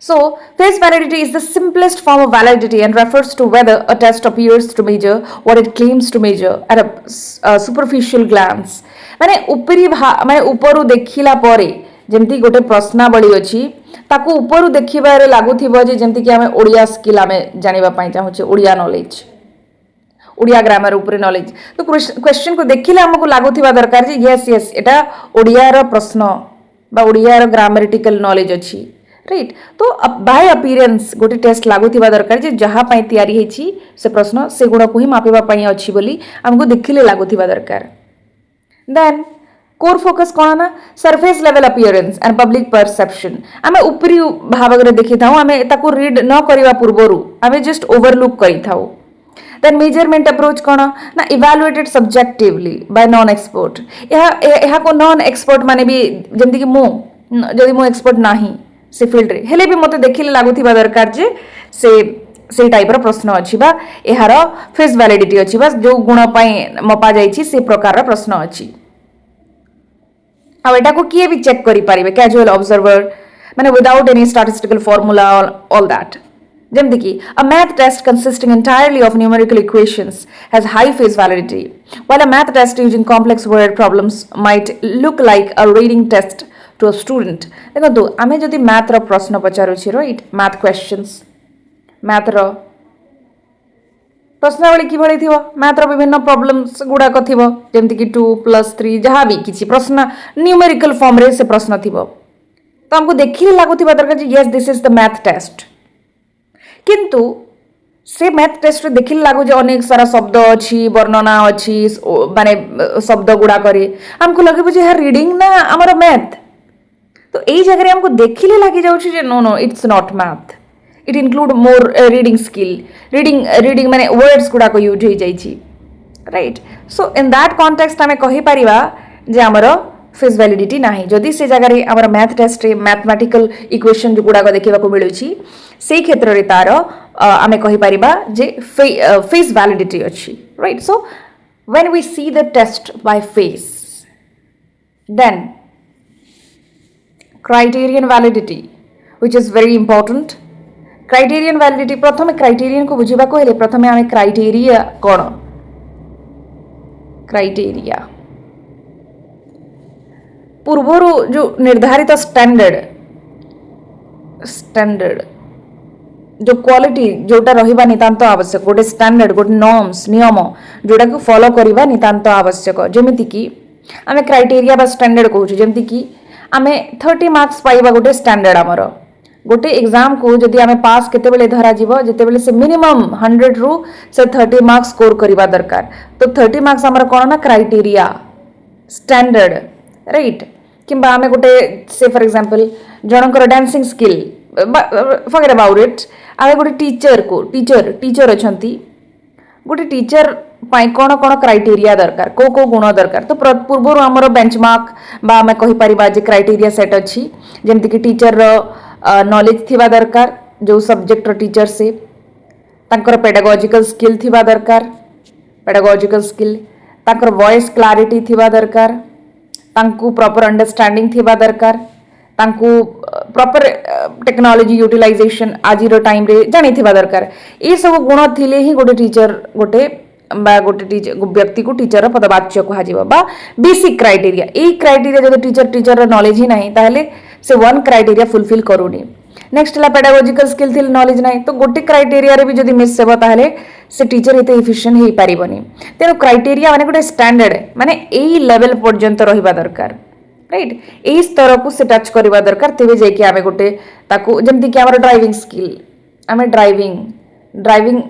so face validity is the simplest form of validity and refers to whether a test appears to measure what it claims to measure at a superficial glance माने ऊपरी माने ऊपरु देखिला परे जेमती गोटे प्रश्नावली अछि ताकू ऊपर देखिबारे लागुथिबो जे जेमति कि हमें ओडिया स्किल हमें जानिबा पई चाहूचे ओडिया नॉलेज ओडिया ग्रामर ऊपर नॉलेज तो क्वेश्चन को देखिले हमको लागुथिबा दरकार जे यस यस एटा ओडिया रो प्रश्न बा ओडिया रो ग्रामेटिकल नॉलेज अछि राइट तो बाय अपीयरेंस गोटे टेस्ट लागुथिबा दरकार जे जहा पई तैयारी हेछि से प्रश्न से गुण को ही मापिबा पई अछि बोली हमको देखिले लागुथिबा दरकार देन कोर फोकस कौन ना surface level appearance and public perception आमे ऊपरी भाग रे देखि थाउ आमे ताको रीड न करिवा पूर्वरु आमे जस्ट ओवरलुक करि थाउ देन मेजरमेंट अप्रोच कौन ना evaluated subjectively bye non expert यह को नॉन एक्सपर्ट माने भी जेमति कि मु जदि मु एक्सपर्ट नाही से फील्ड रे हेले भी मते देखिले लागुथिबा दरकार जे से टाइप रो प्रश्न अछि बा एहार फेस वैलिडिटी अछि बा जो गुण पई मपा जाइछि से प्रकार रो प्रश्न अछि अब एटा को किए भी चेक करि पारिबे कैजुअल ऑब्जर्वर माने without any statistical formula all that जेमति कि a math test consisting entirely of numerical equations has high face validity while a math test using complex word problems might look like a reading test to a student देखो आमे जदि math रो प्रश्न पचारुछि right math questions math रो प्रश्नावली कि भଳି थिबो math रो विभिन्न problems गुडा क थिबो जेमति कि 2 + 3 जहा भी किछि प्रश्न न्यूमेरिकल फॉर्म रे से प्रश्न थिबो तो हमको देखिले लागुथिबा दरकार जे yes this is the math test किंतु से मैथ टेस्ट रे देखिले लागु जे अनेक सारा शब्द अछि वर्णना अछि माने शब्द गुडा करे हमको लगे जे है रीडिंग ना हमर मैथ तो एई जगह रे हमको देखिले लागि जाउछि जे no no it's not math it include more reading skill reading माने वर्ड्स गुडा को यूज हो जाइछि right so in that context हमें कहि परिबा जे हमर फेस वैलिडिटी नाही जदि से जगह रे हमर मैथ टेस्ट रे मैथमेटिकल इक्वेशन जो गुडा को देखिबा को मिलुछि सेही क्षेत्र रे तार हमें कहि परिबा जे फेस वैलिडिटी अछि right so when we see the test by face then criterion validity which is very important criterion validity प्रथम criterion को बुझिबा को हेले प्रथमे आमे criteria कोन criteria पूर्वरु जो निर्धारित स्टैंडर्ड जो क्वालिटी जोटा रहिबा नितांत आवश्यक गोटे स्टैंडर्ड गोटे नॉर्म्स नियम जोटा को फॉलो करिबा नितांत आवश्यक जेमिति कि आमे क्राइटेरिया बा स्टैंडर्ड कहू जेमिति कि आमे 30 मार्क्स पाइबा गोटे स्टैंडर्ड आमर गोटे एग्जाम को जदि आमे पास केते बेले धरा जीवो जेते बेले से मिनिमम 100 रु से 30 मार्क्स स्कोर करिबा दरकार तो 30 मार्क्स हमर कोन ना क्राइटेरिया स्टैंडर्ड राइट किंबा आमे गोटे से फॉर एग्जांपल जनकर dancing skill forget about it आमे गोटे टीचर अछंती गोटे टीचर पाई कोन कोन क्राइटेरिया दरकार को गुण दरकार तो पूर्व आमर बेंचमार्क बा आमे कहि परिबा जे क्राइटेरिया सेट अछि जेमति कि टीचर रो नॉलेज थिबा दरकार जो सब्जेक्ट रो टीचर से तांकर पेडागोजिकल स्किल थिबा दरकार पेडागोजिकल स्किल तांकर वॉइस क्लैरिटी थिबा दरकार तांकु प्रॉपर अंडरस्टैंडिंग थिबा दरकार तांकु प्रॉपर टेक्नोलॉजी यूटिलाइजेशन आज टाइम रे जानी थिबा दरकार ये सब गुण थिले ही गोटे टीचर गोटे व्यक्ति को टीचर पदवाच्य कह बेसिक क्राइटेरिया यही क्राइटेरिया जब टीचर नॉलेज ही नहीं ताहले से वन क्राइटेरिया फुलफिल करूनी नेक्स्ट है पेडागोजिकल स्किल थिल नॉलेज नहीं तो गोटे क्राइटेरिया रे भी जदि मिस हेबो ताहले से टीचर एते एफिशिएंट हे पारिबनी तेनो क्राइटेरिया माने गोटे स्टैंडर्ड माने एही लेवल पर्यंत रहिबा दरकार राइट एही स्तर को से टच करबा दरकार तेबे जे कि आमे गोटे ताकू जेमति कि हमर ड्राइविंग स्किल आमे ड्राइविंग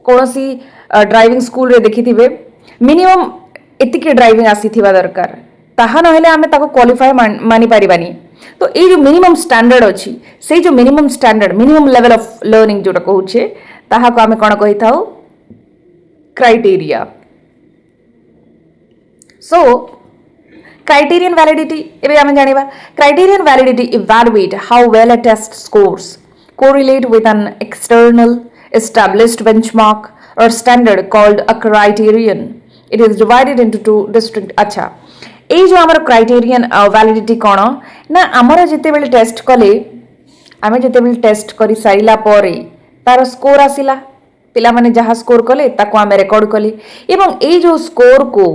कोनोसी ड्राइविंग स्कूल रे देखिथिबे मिनिमम एतिके ड्राइविंग आसीथिबा दरकार ताहा नहेले आमे ताको क्वालिफाई मानि पारिबानी तो ये जो मिनिमम स्टैंडर्ड अच्छी से जो minimum standard minimum level of learning जोटा कहूचे ताहा को आमे कोन कहि थाउ क्राइटेरिया सो क्राइटेरियन वैलिडिटी एबे आमे जानिबा criterion validity evaluate how well a test scores correlate with an external established benchmark or standard called a criterion it is divided into two distinct अच्छा এই जो आमर क्राइटेरियन वैलिडिटी कौन ना आमर जिते बेले टेस्ट कले आमे जिते बेले टेस्ट करी सारिला परे तार स्कोर आसिला पिला माने जहा स्कोर कले ताको आमे रिकॉर्ड कले एवं ए जो स्कोर को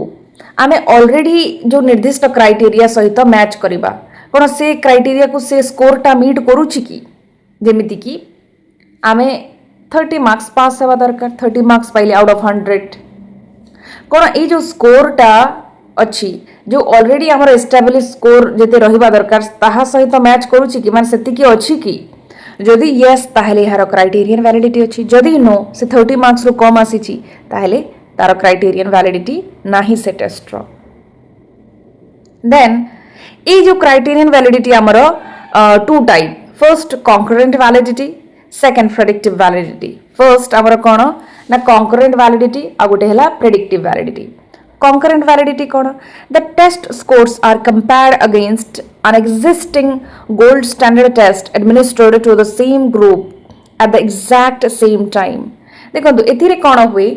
आमे ऑलरेडी जो निर्दिष्ट क्राइटेरिया सहित मैच करिबा कोन से क्राइटेरिया को से स्कोर टा मीट करूची की जेमिति की आमे 30 मार्क्स पास हेबा दरकार 30 मार्क्स पाइले आउट ऑफ 100 कोन ए जो स्कोर टा अच्छी जो ऑलरेडी हमर एस्टैब्लिश स्कोर जेते रहिबा दरकार ताहा सहित मैच करूची कि माने सेति की अछि की जदि यस ताहले यार क्राइटेरियन वैलिडिटी अछि जदि नो से 30 मार्क्स रो कम आसीची ताहले तार क्राइटेरियन वैलिडिटी नाही से टेस्ट रो देन ए जो क्राइटेरियन वैलिडिटी हमर two type first concurrent validity second predictive validity first हमर कोन ना कॉन्करेंट वैलिडिटी आ गोटे हला प्रेडिक्टिव वैलिडिटी concurrent validity कौन the test scores are compared against an existing gold standard test administered to the same group at the exact same time देखो एथिरे कौन हुए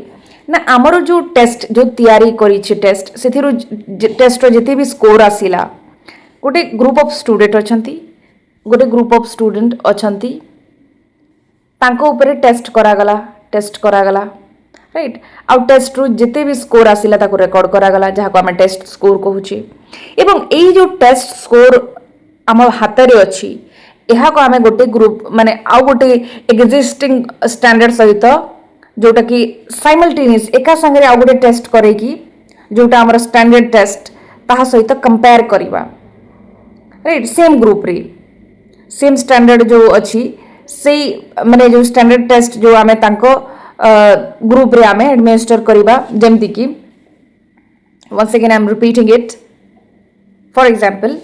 ना आमर जो टेस्ट जो तैयारी करी टेस्ट से टेस्ट जिते भी स्कोर आसिला गोटे ग्रुप ऑफ स्टूडेंट अछंती गोटे ग्रुप ऑफ स्टूडेंट अछंती तांको ऊपर टेस्ट करागला राइट आउ टेस्ट रू जिते भी स्कोर आसिला ताको रिकॉर्ड करागला जहाँ को आमे टेस्ट स्कोर कहूचे एवं एई जो टेस्ट स्कोर आम हाथ रे अच्छी यहा को आमे गोटे ग्रुप माने आउ गोटे एक्जिस्टिंग स्टैंडर्ड सहित जोटा कि साइमल्टेनियस एका संगे आउ गोटे टेस्ट करे कि जोटा हमर स्टैंडर्ड टेस्ट ताहा सहित कंपेयर करिबा राइट सेम ग्रुप रे सेम स्टैंडर्ड जो अच्छी से माने जो स्टैंडर्ड टेस्ट जो आमे तांको ग्रुप रे आमे एडमिनिस्टर करिबा जेमति कि once again I am repeating it for example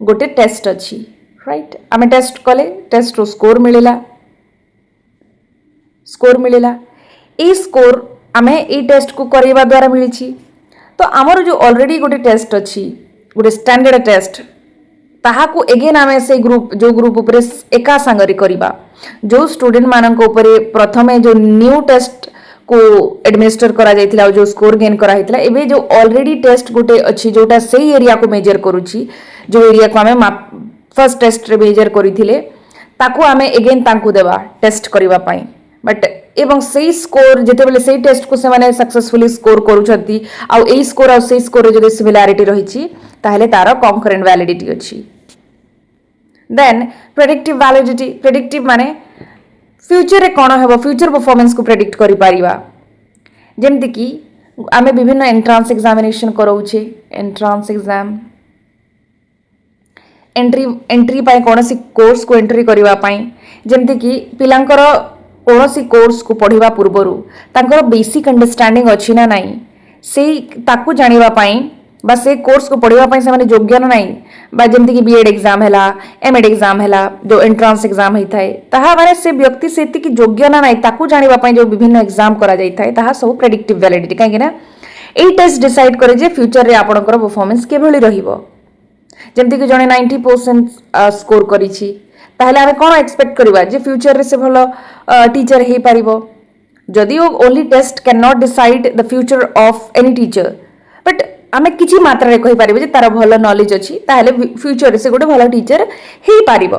गोटे टेस्ट अच्छी राइट आमे टेस्ट कले टेस्ट रो स्कोर मिलिला ए स्कोर आमे ए टेस्ट को करबा द्वारा मिलिछि तो आमर जो ऑलरेडी गोटे टेस्ट अच्छी गोटे स्टैंडर्ड टेस्ट ताहा को एगेन आमे से ग्रुप जो ग्रुप ऊपर एका संगरी करिबा जो स्टूडेंट मानक ऊपर प्रथमे जो न्यू टेस्ट को एडमिनिस्टर करा जाइथिला जो स्कोर गेन करा हितला एबे जो ऑलरेडी टेस्ट गोटे अच्छी जोटा सेही एरिया को मेजर करूची जो एरिया को आमे फर्स्ट टेस्ट रे मेजर करिथिले ताको आमे एगेन तांकु देबा टेस्ट करिबा पई बट एवं सेही स्कोर जेते बेले सेही टेस्ट को से माने सक्सेसफुली स्कोर करूछंती आ एई स्कोर आ सेही स्कोर रे जदि सिमिलरिटी रहिची ताहले तार कॉन्करेंट वैलिडिटी अछि देन प्रेडिक्टिव वैलिडिटी प्रेडिक्टिव माने फ्यूचर रे कोन हेबो फ्यूचर परफॉर्मेंस को प्रेडिक्ट करि पारिबा जेमति कि आमे विभिन्न एंट्रांस एग्जामिनेशन करौछे एंट्रांस एग्जाम एंट्री पाई कोनसी कोर्स को एंट्री करिवा पाई जेमति कि पिलांकर कोनसी कोर्स को पढिबा पूर्वरु तांकर बेसिक अंडरस्टैंडिंग अछि ना नाही सेही ताकू जानिबा पाई बा से कोर्स को पढ़िबा पाई से माने योग्य नाही बा जेमति कि बीएड एग्जाम हैला एमएड एग्जाम हैला जो एंट्रांस एग्जाम होई थाए ताहा माने से व्यक्ति सेति कि योग्य ना नाही ताकू जानिबा पाई जो विभिन्न एग्जाम करा जाई थाए ताहा सब प्रेडिक्टिव वैलिडिटी काहे कि ना एई टेस्ट डिसाइड करे जे फ्यूचर रे आपनकर परफॉर्मेंस केभली रहिबो जेमति कि जने 90% स्कोर करिछि ताहले आमे कोन एक्सपेक्ट करबा जे फ्यूचर रे से भलो टीचर हे पारिबो जदि only test can not decide the future of any teacher but आमे किछि मात्रा रे कहि परिबे जे तार भलो नॉलेज अछि ताहेले फ्यूचर रे से गोटे भलो टीचर हेई पारिबो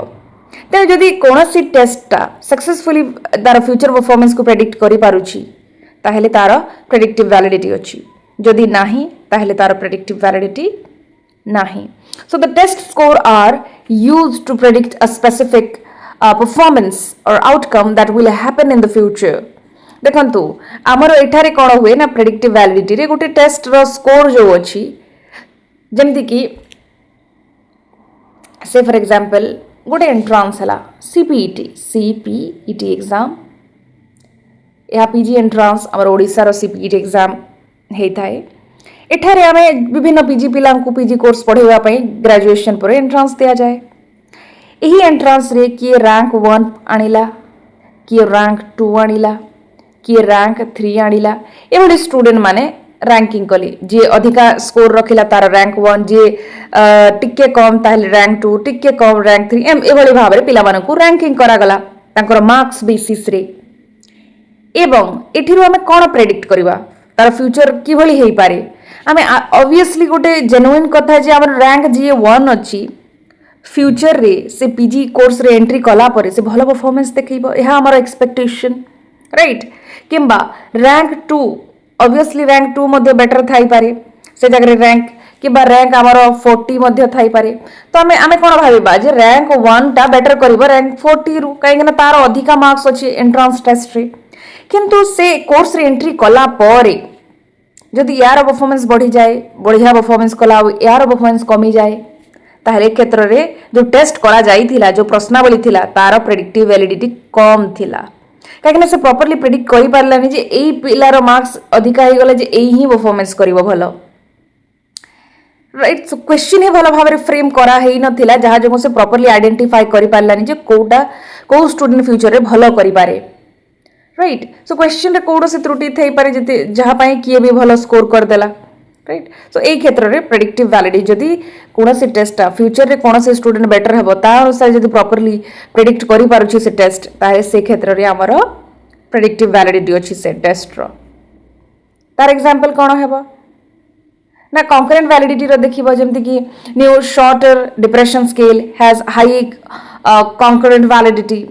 तेणु जदि कौनसी टेस्टटा सक्सेसफुली तार फ्यूचर परफॉर्मेंस को प्रेडिक्ट करि पारुछि ताहेले तार प्रेडिक्टिव वैलिडिटी अछि जदि नाही ताहेले तार प्रेडिक्टिव वैलिडिटी नाही so the test score are used to predict a specific performance और outcome that will happen in the future देखंतु आमर एठारे कोन हुए ना प्रेडिक्टिव वैलिडिटी रे गोटे टेस्ट रो स्कोर जो अछि जेमति कि से फॉर एग्जांपल गोटे एंट्रांस हला सीपीईटी एग्जाम या पीजी एंट्रांस आमर ओडिसा रो सीपीईटी एग्जाम हेई थाए एठारे आमे विभिन्न पीजी पिला को पीजी कोर्स पढेवा पई ग्रेजुएशन पर एंट्रांस दिया जाए एही एंट्रांस रे किए रैंक 1 आनिला किए रैंक 2 आनिला किए रैंक 3 आनिला एभली स्टूडेंट माने रैंकिंग कली जे अधिका स्कोर रखिला तार रैंक 1 जे टिके कम ताहले रैंक 2 टिके कम रैंक 3 एभली भाबरे पिला मानकु रैंकिंग करा गला तांकर मार्क्स बेसिस रे एवं एठिरु हमें कोन प्रेडिक्ट करबा तार फ्यूचर किभली हेई पारे हमें ऑब्वियसली गोटे जेन्युइन कथा जे हमर रैंक जे 1 अछि फ्यूचर रे से पीजी कोर्स रे एंट्री कला परे से भलो परफॉर्मेंस देखैबो एहा हमर एक्सपेक्टेशन राइट किंबा रैंक 2 ऑब्वियसली रैंक 2 मध्ये बेटर थाई पारे से जगह रैंक किंबा रैंक हमर 40 मध्ये थाई पारे तो हमें कोन भाबिबा जे रैंक 1 टा बेटर करबो रैंक 40 रु काहे ना तार अधिका मार्क्स अछि एंट्रांस टेस्ट रे किंतु से कोर्स रे एंट्री कला परे जदि यार परफॉर्मेंस बढ़ी जाए बढ़िया परफॉर्मेंस कला यार परफॉर्मेंस कमी जाए ताहले क्षेत्र रे जो टेस्ट करा जाई थिला जो प्रश्नावली थिला तार प्रेडिक्टिव वैलिडिटी कम थिला काहे से प्रॉपर्ली प्रेडिक्ट करि पारलानी जे एई पिलार मार्क्स अधिका हे गले जे एई ही परफॉर्मेंस करिवो भलो राइट सो क्वेश्चन हे भलो भाबरे फ्रेम करा हेई नथिला जहा जो से प्रॉपर्ली आइडेंटिफाई करि पारलानी जे कोटा को स्टूडेंट फ्यूचर रे भलो करि पारे राइट सो क्वेश्चन रे कोडो से त्रुटि थई पारे जति जहा पई किए भी भलो स्कोर कर देला राइट सो ए क्षेत्र रे प्रेडिक्टिव वैलिडिटी जदि कोनोसी टेस्ट फ्यूचर रे कोनोसी स्टूडेंट बेटर हेबो ता अनुसार जदि प्रॉपर्ली प्रेडिक्ट करि पारुछि से टेस्ट ताहे से क्षेत्र रे हमर प्रेडिक्टिव वैलिडिटी अछि से टेस्ट रो तार एग्जांपल कोन हेबो ना कॉन्करेंट वैलिडिटी रो देखिबो जेमति कि new shorter depression scale has high concurrent validity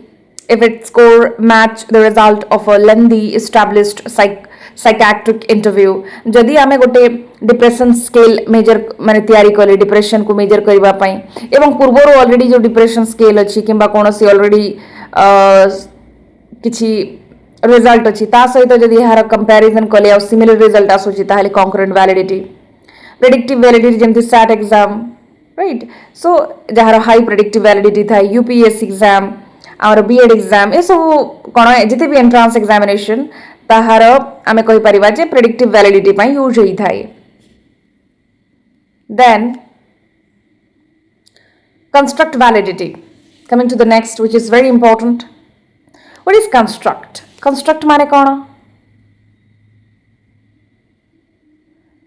if its score match the result of a lengthy established psychiatric interview जदि आमे गोटे डिप्रेशन स्केल मेजर माने तयारी कले डिप्रेशन को मेजर करबा पई एवं पूर्वरो ऑलरेडी जो डिप्रेशन स्केल अछि किंबा कोनोसी ऑलरेडी किछि रिजल्ट अछि ता सहित जदि यार कंपैरिजन कले और सिमिलर रिजल्ट आसुछि ताहले कॉन्करेंट वैलिडिटी प्रेडिक्टिव वैलिडिटी जेमति सैट एग्जाम राइट सो जहार हाई प्रेडिक्टिव वैलिडिटी था यूपीएससी एग्जाम और बीएड एग्जाम ए सब कोन जते भी एंट्रांस एग्जामिनेशन ताहार आमे कहि परिबा जे प्रेडिक्टिव वैलिडिटी पई यूज होई थाए then construct validity coming to the next which is very important what is construct construct माने कोन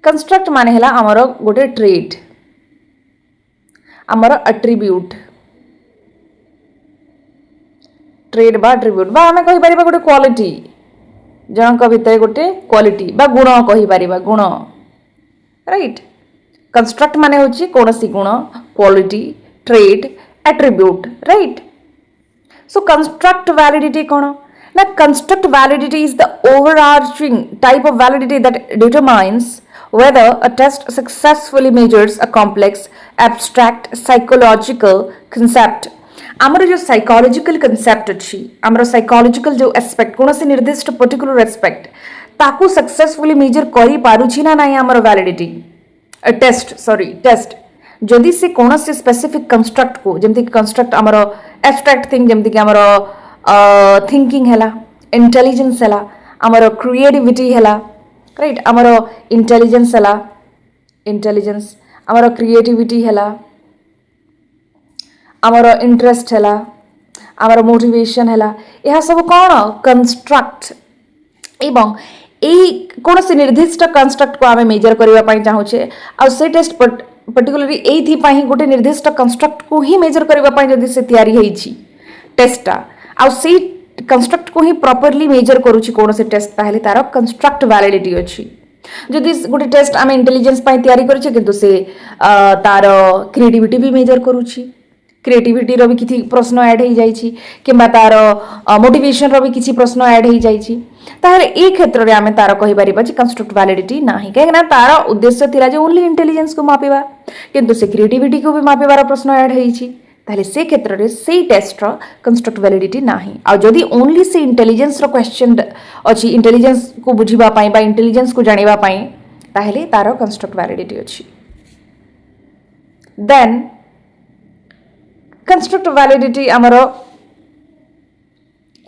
कंस्ट्रक्ट माने हला हमर गोटे ट्रेड हमर एट्रिब्यूट ट्रेड बा एट्रिब्यूट बा हमें कहि परिबा गोटे क्वालिटी जनक भितर गोटे क्वालिटी बा गुण कहि परिबा गुण राइट कंस्ट्रक्ट माने होची कोनसी गुण quality trait attribute right so construct validity कोन ना construct validity is the overarching type of validity that determines whether a test successfully measures a complex abstract psychological concept आमर जो साइकोलॉजिकल कंसेप्ट अछि आमर साइकोलॉजिकल जो एस्पेक्ट कोनोसी निर्दिष्ट particular aspect ताकू सक्सेसफुली मेजर करि पारुछि ना नाही आमर वैलिडिटी टेस्ट जदि से कोनोसी स्पेसिफिक कंस्ट्रक्ट को जेमति कंस्ट्रक्ट आमर एब्स्ट्रैक्ट थिंग जेमति कि आमर थिंकिंग हैला इंटेलिजेंस हैला आमर क्रिएटिविटी हैला राइट आमर इंटेलिजेंस आमर क्रिएटिविटी हैला आमर इंटरेस्ट हैला आमर मोटिवेशन हैला यह सब कोन कंस्ट्रक्ट एवं एई कोनोसी निर्दिष्ट कंस्ट्रक्ट को आमे मेजर करबा पई चाहू छे आ से टेस्ट पर्टिकुलरली एई थी पई गोटे निर्दिष्ट कंस्ट्रक्ट को ही मेजर करबा पई जदी से तयारी हेई छी टेस्टटा आ से कंस्ट्रक्ट को ही प्रॉपर्ली मेजर करूची कोनोसी टेस्ट ताहले तार कंस्ट्रक्ट वैलिडिटी अछि जदि गोटे टेस्ट आम इंटेलिजेंस तैयारी करें किंतु से तार क्रिएटिविटी भी मेजर करुच्ची क्रिएटिविटी रो भी किसी प्रश्न ऐड हो जाइए कि तार मोटिवेशन रो भी किसी प्रश्न ऐड हो जाइए ताहले ए क्षेत्र में आम तार कहीपर कंस्ट्रक्ट वैलिडिटी ना कहीं तार उद्देश्य थिला जे ओनली इंटेलिजेंस को मापिबा किंतु से क्रिएटिविटी को भी मापिबार प्रश्न ऐड होइछि ताहले से क्षेत्र में से टेस्ट रो कंस्ट्रक्ट वैलिडिटी ना आ जदि ओनली से इंटेलिजेंस रो क्वेश्चन अच्छी इंटेलिजेंस को बुझिबा पई बा इंटेलिजेंस को जानिबा पई ताहले तार कंस्ट्रक्ट वैलिडिटी अच्छी देन कंस्ट्रक्ट वैलिडिटी आमर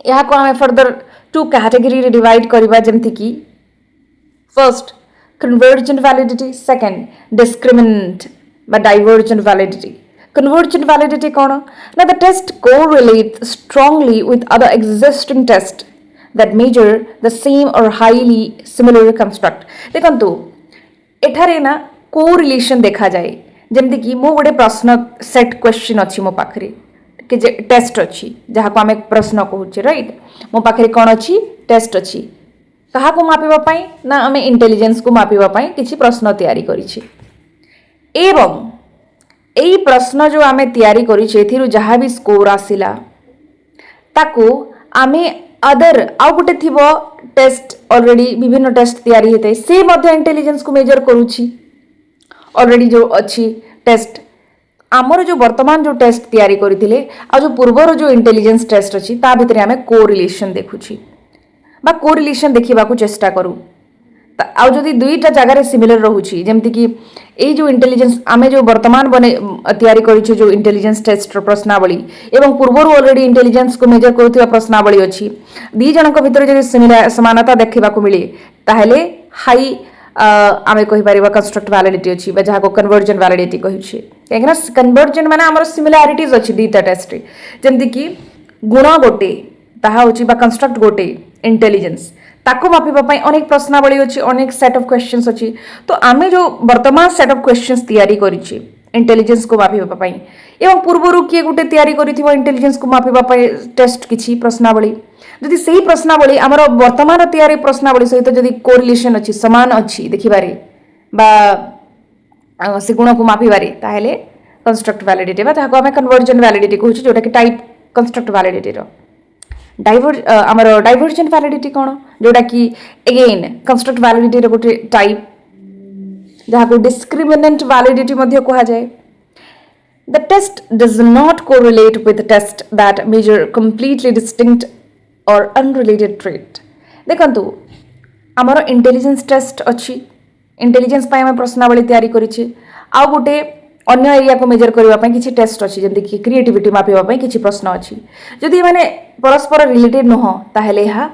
यहाँ को आम फर्दर टू कैटेगरी रे डिवाइड करबा जेमति कि first convergent validity second discriminant बा डाइवर्जेंट वैलिडिटी कन्वर्जेंट वैलिडिटी कौन ना the test correlate strongly with other existing test that measure the same और हाईली सिमिलर कंस्ट्रक्ट देखंतु एठारे ना कोरिलेशन देखा जाए जेमति कि मो गोटे प्रश्न सेट क्वेश्चन अच्छी मो पाखरे कि टेस्ट अच्छी जहाँ को आम प्रश्न कहूँ राइट मो पाखे कौन अच्छी टेस्ट अच्छी क्या मापिबा ना आम इंटेलिजेंस को मापिबा किसी प्रश्न तैयारी करिछि एवं यही प्रश्न जो आम तैयारी करिछि जहाँ भी स्कोर आसिला ताकू आमे अदर आउ गोटे थिबो टेस्ट ऑलरेडी विभिन्न टेस्ट तैयारी होते से मध्य इंटेलिजेंस को मेजर करुछि ऑलरेडी जो अच्छी टेस्ट आमर जो वर्तमान जो टेस्ट तैयारी करथिले आ जो पूर्वर जो इंटेलिजेंस टेस्ट अच्छी ता भितर आम कोरिलेशन देखुछि बा कोरिलेशन देखा चेष्टा करूँ आ जदि दुईटा जगार सिमिलर रोची जमती कि यही जो इंटेलिजेंस आम जो वर्तमान बने तैयारी करिछु जो इंटेलिजेंस टेस्ट प्रश्नावली एवं पूर्वर ऑलरेडी इंटेलिजेंस को मेजर करुवा प्रश्नावली अच्छी दी जनक भितर जदि समानता देखा मिले ताहले हाई आम कहीपर कंस्ट्रक्ट वैलिडिटी अच्छी जहाँ को कन्वर्जन वैलिडिटी कही कहीं कन्वर्जन माने आमर सिमिलारिटीज अच्छी दुईटा टेस्ट जमती कि गुण गोटे ताहा होची बा कंस्ट्रक्ट गोटे इंटेलिजेंस ताको मापिबा अनेक प्रश्नावली अच्छी अनेक सेट ऑफ क्वेश्चंस अच्छी तो आमे जो वर्तमान सेट ऑफ क्वेश्चंस तैयारी करिछि इंटेलिजेंस को मापिबा एवं पूर्वर किए गोटे तैयारी करिथिबो इंटेलिजेंस को मापिबा टेस्ट किछि प्रश्नावली जदि सही प्रश्नावली आमर वर्तमान तैयारी प्रश्नावली सहित जदि कोरिलेशन अच्छी समान अच्छी देखिबारे बा से गुण को मापिबारे ताहेले कंस्ट्रक्ट वैलिडिटी बा ताको आमे कन्वर्जन वैलिडिटी कहूछि जोटा कि टाइप कंस्ट्रक्ट वैलिडिटी रो आमर डाइवर्जेंट वैलिडिटी कौन जोटा कि अगेन कंस्ट्रक्ट वैलिडिटी रो गोटे टाइप जहाँ को डिस्क्रिमिनेंट वैलिडिटी मध्य कहा जाए the test does not correlate with test that measure completely distinct और अनरिलेटेड ट्रेट देखंतु आमर इंटेलिजेंस टेस्ट अच्छी इंटेलिजेंस आम प्रश्नावली तैयारी करिछि आ गोटे अन्य एरिया को मेजर करने किसी टेस्ट अच्छी जमी कि क्रिएटिविटी मापिबा किसी प्रश्न अच्छी जदि मैंने परस्पर रिलेटेड नुह ताहले यह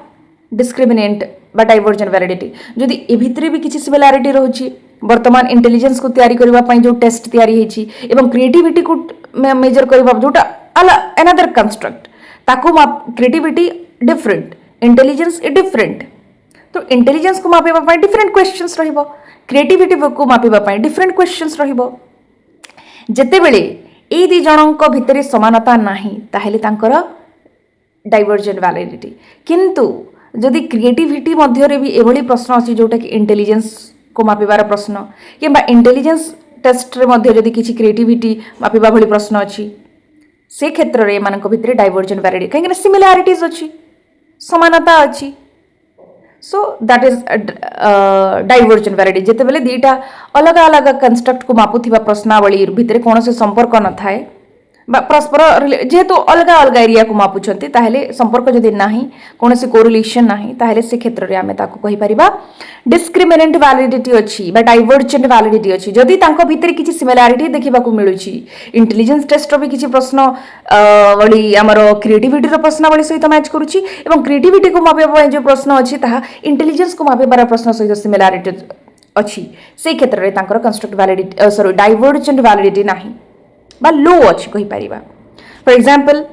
डिस्क्रिमिनेंट बा डाइवर्जेंट वैलिडिटी जदि ए भितर भी किसी सिमिलारिटी रोची वर्तमान इंटेलिजेंस को तैयारी करने जो टेस्ट तैयारी होती एवं क्रिएटिविटी को मेजर करबा जोटा अनदर कंस्ट्रक्ट ताको creativity different intelligence a different तो इंटेलिजेंस को मापिबा डिफरेंट क्वेश्चंस रहिबो क्रिएटिविटी को मापिबा डिफरेंट क्वेश्चंस रहिबो जेतेबेले ए दी जनक भितर समानता नाही ताहेले तांकर डाइवर्जेंट वैलिडिटी किंतु जदि क्रिएटिविटी मध्य भी एभली प्रश्न अच्छी जोटा कि इंटेलिजेंस को मापिबार प्रश्न किंबा इंटेलिजेंस टेस्ट रे मध्य जदि किसी क्रिएटिविटी मापिबा भली प्रश्न अच्छी से क्षेत्र रे मानक भितर डाइवर्जेंट वैलिडिटी कहीं सिमिलारिटीज अच्छी समानता अच्छी सो दैट इज डाइवर्जेंट वैलिडिटी जिते बेले दीटा अलग अलग कंस्ट्रक्ट को मापुथिबा प्रश्नावली भितर कौन से संपर्क न थाए परस्पर जेहेतु अलग अलग एरिया को मापुछंती ताहेले संपर्क जदि नाही कौन से कोरिलेशन नाही ताहेले से क्षेत्र रे आमे ताको कहि परिबा डिस्क्रिमिनेंट वैलिडिटी अच्छी बा डाइवर्जेंट वैलिडिटी अच्छी जदि तांको भितर किछि सिमिलारिटी देखिबा को मिलुछि इंटेलिजेंस टेस्ट रो भी किछि प्रश्न वली हमर क्रिएटिविटी रो प्रश्नावली सहित मैच करूछि एवं क्रिएटिविटी को मापिबा जो प्रश्न अच्छी ताहा इंटेलिजेंस को मापिबार प्रश्न सहित सिमिलारिटी अच्छी से क्षेत्र रे तांकर construct validity sorry divergent validity नाही बा लो अच्छी कही Paribas for example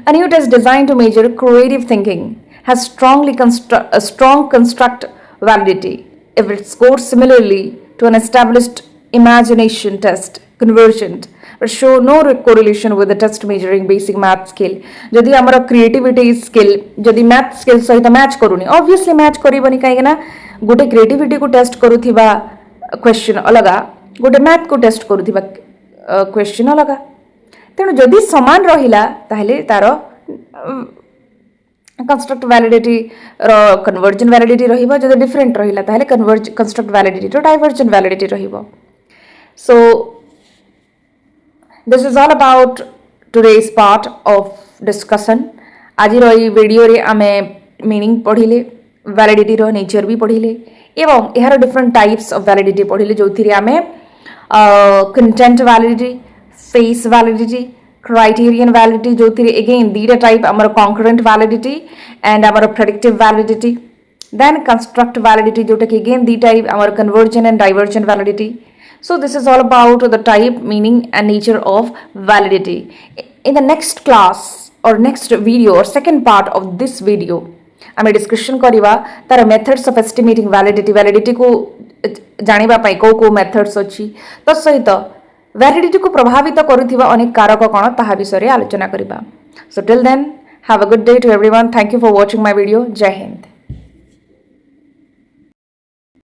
a new test designed to measure creative thinking has strong construct validity if it scores similarly to an established imagination test convergent but show no correlation with the test measuring basic math skill जदि हमर creativity skill जदि math skill सहित match करूनी obviously match करिबनी काहे ना गोटे creativity को test करुथिबा question अलग गोटे मैथ को टेस्ट करुथिबा क्वेश्चन अलग तेणु जदि समान रहिला ताहले तार कंस्ट्रक्ट वैलिडिटी कन्वर्जन वैलिडिटी रहिबो जदि डिफरेंट रहिला ताहले कंस्ट्रक्ट वैलिडिटी रो डाइवर्जन वैलिडिटी रहिबो so this is all about today's part of discussion आज वीडियो रे आमे मीनिंग पढ़िले वैलिडिटी रो नेचर भी पढ़िले एवं यार डिफरेंट टाइप्स ऑफ वैलिडिटी पढ़िले जो थी आमे content validity face validity criterion validity जो थी अगेन दीटा टाइप आमर कॉन्करेंट वैलिडिटी एंड आमर predictive validity then construct validity जोटा कि अगेन दी टाइप आमर convergent and diversion validity so this is all about the type meaning and nature of validity in the next class or next video or second part of this video आम discussion करवा तार methods of estimating validity को जानिबा पाई को methods अच्छी तत्सहित validity को प्रभावित करुथिबा अनेक कारक कौन ताहा विषय आलोचना करबा so till then have a good day to everyone thank you for watching my video जय हिंद।